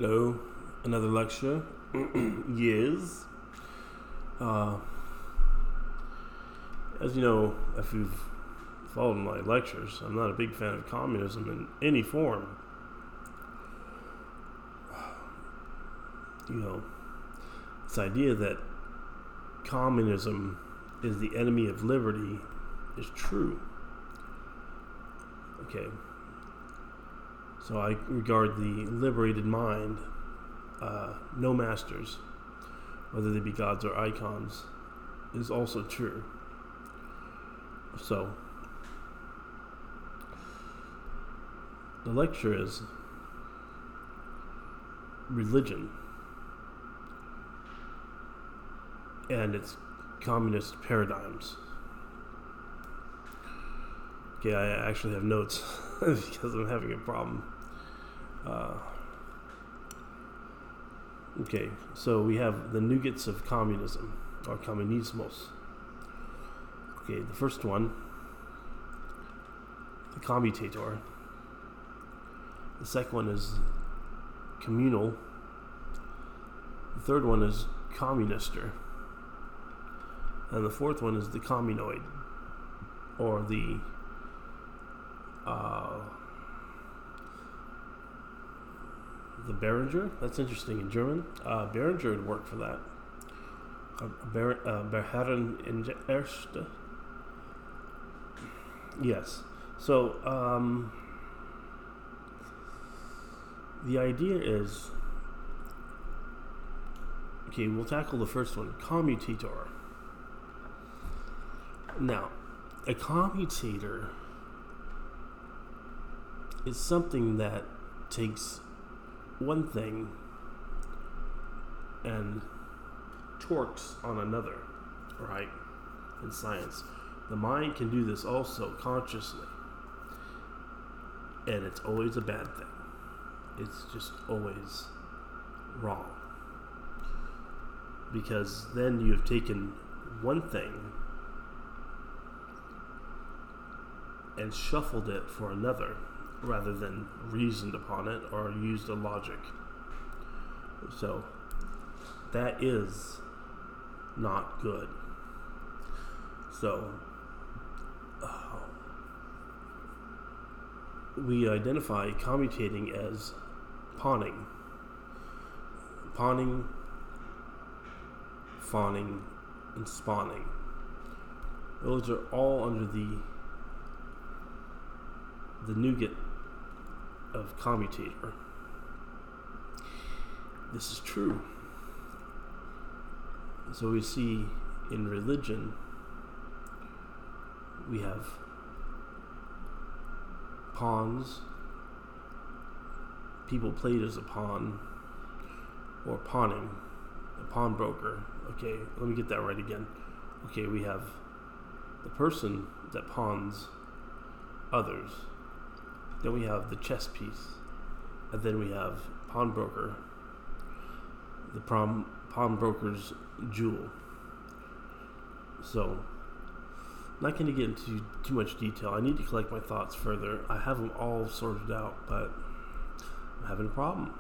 Hello, another lecture. Yes. As you know, if you've followed my lectures, I'm not a big fan of communism in any form. This idea that communism is the enemy of liberty is true. Okay. So I regard the liberated mind, no masters, whether they be gods or icons, is also true. So, the lecture is religion and its communist paradigms. Okay, I actually have notes because I'm having a problem. Okay, so we have the nougats of communism, or communismos. Okay, the first one, the commutator. The second one is communal. The third one is communister. And the fourth one is the communoid, or the Behringer. That's interesting in German. Behringer would work for that. Beharren in Erste. Yes. So the idea is, okay, we'll tackle the first one, commutator. Now, a commutator is something that takes one thing and torques on another, right? In science, the mind can do this also consciously, and it's always a bad thing. It's just always wrong, because then you have taken one thing and shuffled it for another, rather than reasoned upon it or used a logic. So that is not good. So we identify commutating as pawning, fawning, and spawning. Those are all under the nougat of commutator. This is true. So we see in religion, we have pawns, people played as a pawn, or pawning, a pawnbroker. Okay, let me get that right again. Okay, we have the person that pawns others. Then we have the chess piece, and then we have pawnbroker, the pawnbroker's jewel. So, I'm not going to get into too much detail. I need to collect my thoughts further. I have them all sorted out, but I'm having a problem.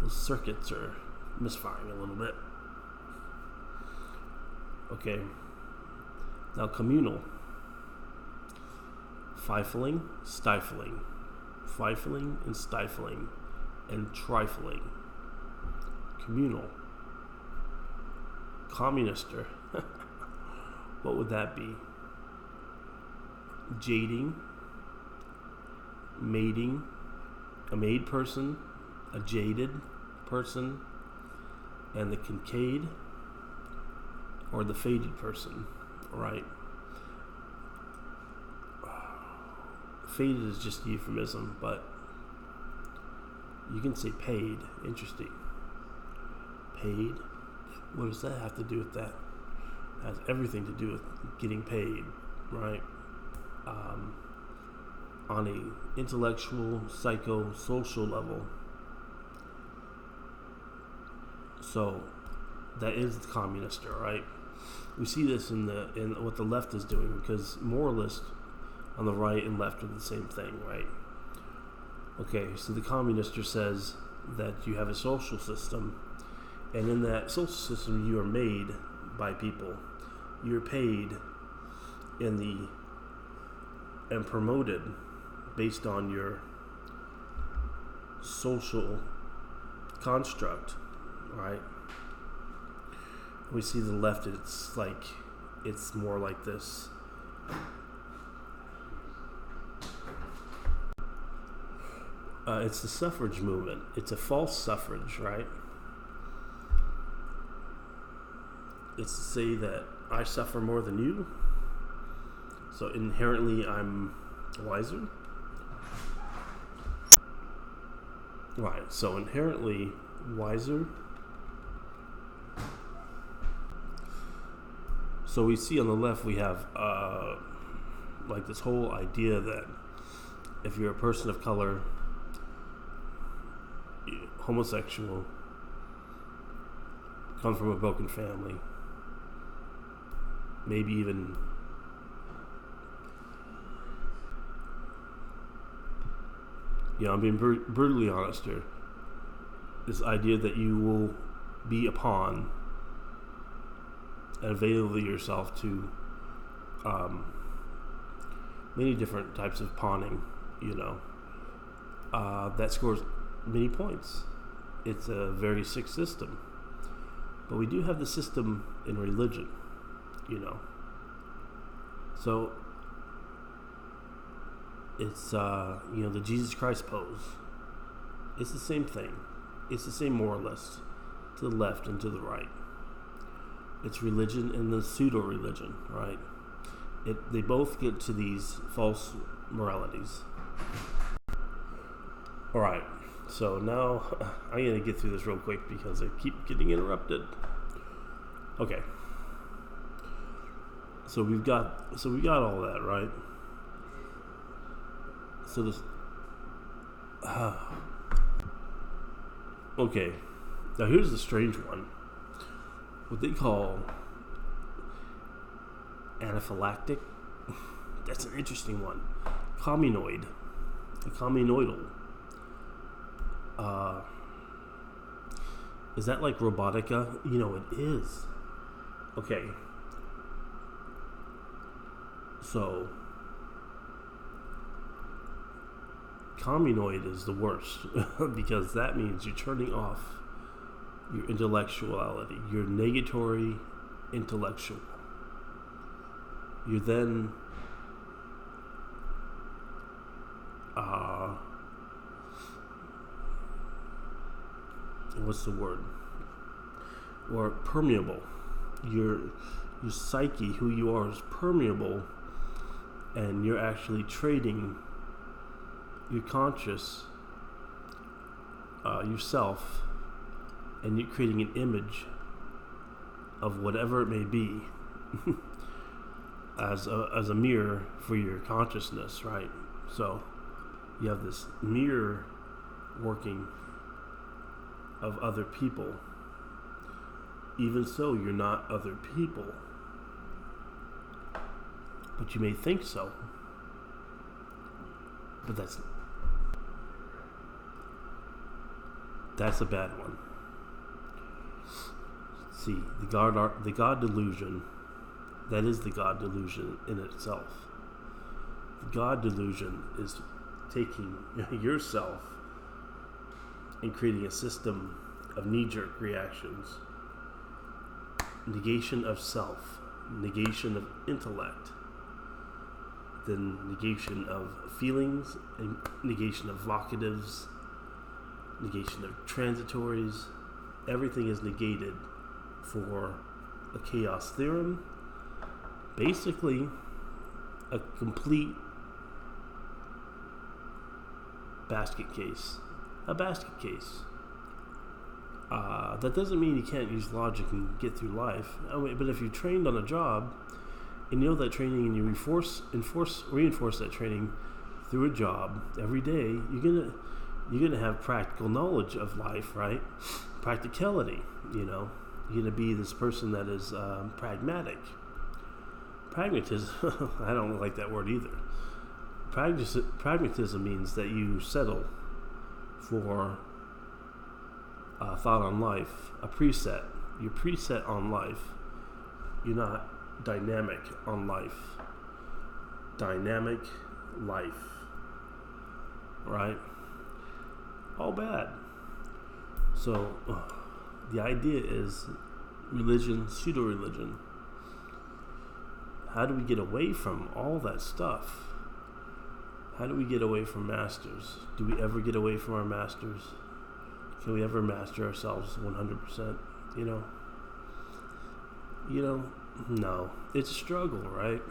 Those circuits are misfiring a little bit. Okay. Now, communal. Fifling, stifling. Fifling and stifling. And trifling. Communal. Communister. What would that be? Jading. Mating. A made person. A jaded person. And the concave, or the faded person. Right. Faded is just a euphemism, but you can say paid. Interesting. Paid? What does that have to do with that? It has everything to do with getting paid, right? On a intellectual, psycho-social level. So that is the communist, right? We see this in what the left is doing, because moralists on the right and left are the same thing, right? Okay, so the communist says that you have a social system, and in that social system you are made by people. You're paid and promoted based on your social construct, right? We see the left, it's more like this. It's the suffrage movement. It's a false suffrage, right? It's to say that I suffer more than you, so inherently I'm wiser. Right, so inherently wiser. So we see on the left we have like this whole idea that if you're a person of color, homosexual, come from a broken family, maybe even I'm being brutally honest here. This idea that you will be a pawn and avail yourself to many different types of pawning, that scores many points. It's a very sick system. But we do have the system in religion, So it's, the Jesus Christ pose. It's the same thing. It's the same more or less to the left and to the right. It's religion and the pseudo-religion, right? They both get to these false moralities. All right. So now I'm going to get through this real quick because I keep getting interrupted. Okay. So we got all that, right? So this okay. Now here's the strange one. What they call anaphylactic. That's an interesting one. Communoid. A communoidal. Is that like robotica? It is. Okay. So, communoid is the worst because that means you're turning off your intellectuality. You're negatory intellectual. You're then what's the word? Or permeable. Your psyche, who you are, is permeable, and you're actually trading your conscious yourself, and you're creating an image of whatever it may be as a mirror for your consciousness, right? So you have this mirror working of other people. Even so, you're not other people, but you may think so. But that's a bad one. See, the God delusion, that is the God delusion in itself. The God delusion is taking yourself and creating a system of knee-jerk reactions. Negation of self, negation of intellect, then negation of feelings, and negation of vocatives, negation of transitories. Everything is negated for a chaos theorem. Basically, a complete basket case. A basket case. That doesn't mean you can't use logic and get through life. But if you're trained on a job, and you know that training, and you reinforce that training through a job every day, you're gonna have practical knowledge of life, right? Practicality. You're gonna be this person that is pragmatic. Pragmatism. I don't like that word either. Pragmatism means that you settle for a thought on life, a preset. You're preset on life. You're not dynamic on life. Dynamic life. Right? All bad. So, the idea is religion, pseudo-religion. How do we get away from all that stuff? How do we get away from masters? Do we ever get away from our masters? Can we ever master ourselves 100%? No. It's a struggle, right?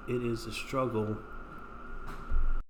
It is a struggle